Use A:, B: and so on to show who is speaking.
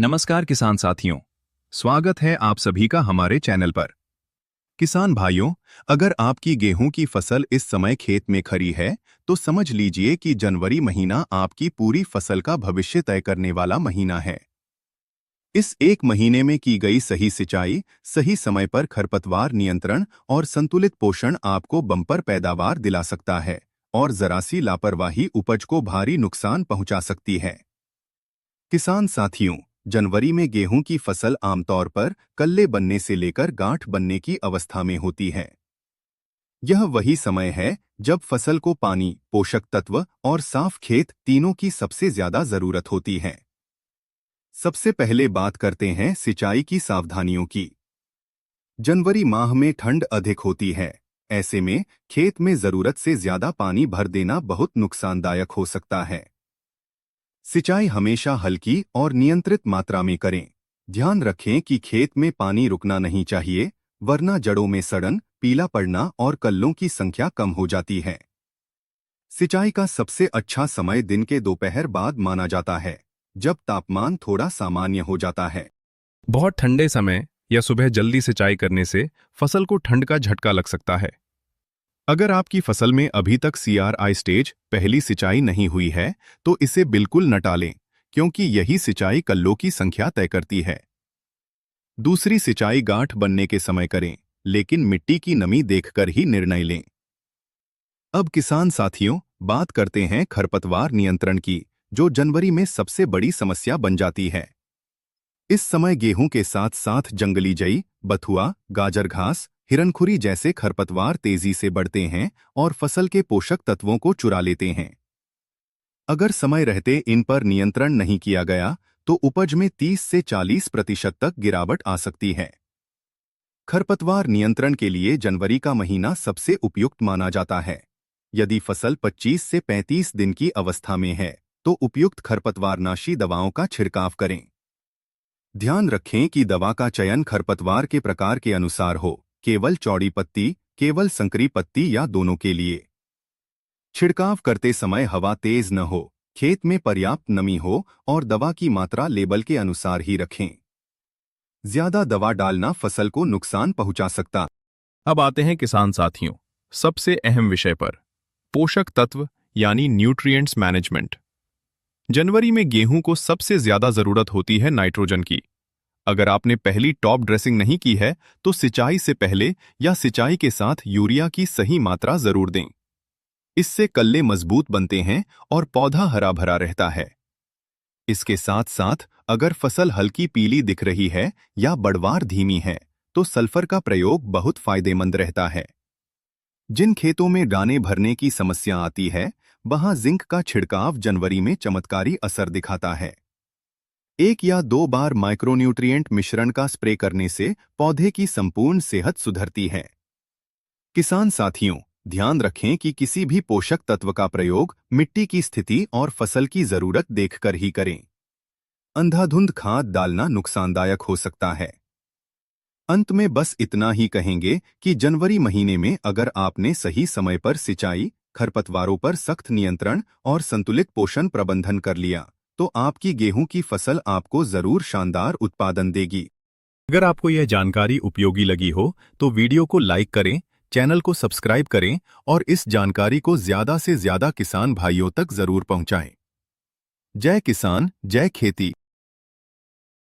A: नमस्कार किसान साथियों, स्वागत है आप सभी का हमारे चैनल पर। किसान भाइयों, अगर आपकी गेहूं की फसल इस समय खेत में खड़ी है तो समझ लीजिए कि जनवरी महीना आपकी पूरी फसल का भविष्य तय करने वाला महीना है। इस एक महीने में की गई सही सिंचाई, सही समय पर खरपतवार नियंत्रण और संतुलित पोषण आपको बम्पर पैदावार दिला सकता है और जरा सी लापरवाही उपज को भारी नुकसान पहुंचा सकती है। किसान साथियों, जनवरी में गेहूं की फसल आमतौर पर कल्ले बनने से लेकर गांठ बनने की अवस्था में होती है। यह वही समय है जब फसल को पानी, पोषक तत्व और साफ खेत तीनों की सबसे ज्यादा जरूरत होती है। सबसे पहले बात करते हैं सिंचाई की सावधानियों की। जनवरी माह में ठंड अधिक होती है। ऐसे में खेत में जरूरत से ज्यादा पानी भर देना बहुत नुकसानदायक हो सकता है। सिंचाई हमेशा हल्की और नियंत्रित मात्रा में करें। ध्यान रखें कि खेत में पानी रुकना नहीं चाहिए, वरना जड़ों में सड़न, पीला पड़ना और कल्लों की संख्या कम हो जाती है। सिंचाई का सबसे अच्छा समय दिन के दोपहर बाद माना जाता है, जब तापमान थोड़ा सामान्य हो जाता है।
B: बहुत ठंडे समय या सुबह जल्दी सिंचाई करने से फसल को ठंड का झटका लग सकता है। अगर आपकी फसल में अभी तक CRI स्टेज पहली सिंचाई नहीं हुई है तो इसे बिल्कुल न टालें, क्योंकि यही सिंचाई कल्लों की संख्या तय करती है। दूसरी सिंचाई गांठ बनने के समय करें, लेकिन मिट्टी की नमी देखकर ही निर्णय लें। अब किसान साथियों, बात करते हैं खरपतवार नियंत्रण की, जो जनवरी में सबसे बड़ी समस्या बन जाती है। इस समय गेहूं के साथ साथ जंगली जई, बथुआ, गाजर घास, हिरनखुरी जैसे खरपतवार तेजी से बढ़ते हैं और फसल के पोषक तत्वों को चुरा लेते हैं। अगर समय रहते इन पर नियंत्रण नहीं किया गया तो उपज में 30 से 40% तक गिरावट आ सकती है। खरपतवार नियंत्रण के लिए जनवरी का महीना सबसे उपयुक्त माना जाता है। यदि फसल 25 से 35 दिन की अवस्था में है तो उपयुक्त खरपतवारनाशी दवाओं का छिड़काव करें। ध्यान रखें कि दवा का चयन खरपतवार के प्रकार के अनुसार हो, केवल चौड़ी पत्ती, केवल संकरी पत्ती या दोनों के लिए। छिड़काव करते समय हवा तेज न हो, खेत में पर्याप्त नमी हो और दवा की मात्रा लेबल के अनुसार ही रखें। ज्यादा दवा डालना फसल को नुकसान पहुंचा सकता। अब आते हैं किसान साथियों, सबसे अहम विषय पर, पोषक तत्व यानी न्यूट्रिएंट्स मैनेजमेंट। जनवरी में गेहूं को सबसे ज्यादा जरूरत होती है नाइट्रोजन की। अगर आपने पहली टॉप ड्रेसिंग नहीं की है तो सिंचाई से पहले या सिंचाई के साथ यूरिया की सही मात्रा जरूर दें। इससे कल्ले मजबूत बनते हैं और पौधा हरा भरा रहता है। इसके साथ साथ अगर फसल हल्की पीली दिख रही है या बढ़वार धीमी है तो सल्फर का प्रयोग बहुत फायदेमंद रहता है। जिन खेतों में दाने भरने की समस्या आती है, वहां जिंक का छिड़काव जनवरी में चमत्कारी असर दिखाता है। 1 या 2 बार माइक्रोन्यूट्रिएंट मिश्रण का स्प्रे करने से पौधे की संपूर्ण सेहत सुधरती है। किसान साथियों, ध्यान रखें कि किसी भी पोषक तत्व का प्रयोग मिट्टी की स्थिति और फसल की जरूरत देखकर ही करें। अंधाधुंध खाद डालना नुकसानदायक हो सकता है। अंत में बस इतना ही कहेंगे कि जनवरी महीने में अगर आपने सही समय पर सिंचाई, खरपतवारों पर सख्त नियंत्रण और संतुलित पोषण प्रबंधन कर लिया तो आपकी गेहूं की फसल आपको जरूर शानदार उत्पादन देगी। अगर आपको यह जानकारी उपयोगी लगी हो तो वीडियो को लाइक करें, चैनल को सब्सक्राइब करें और इस जानकारी को ज्यादा से ज्यादा किसान भाइयों तक जरूर पहुंचाएं। जय किसान, जय खेती।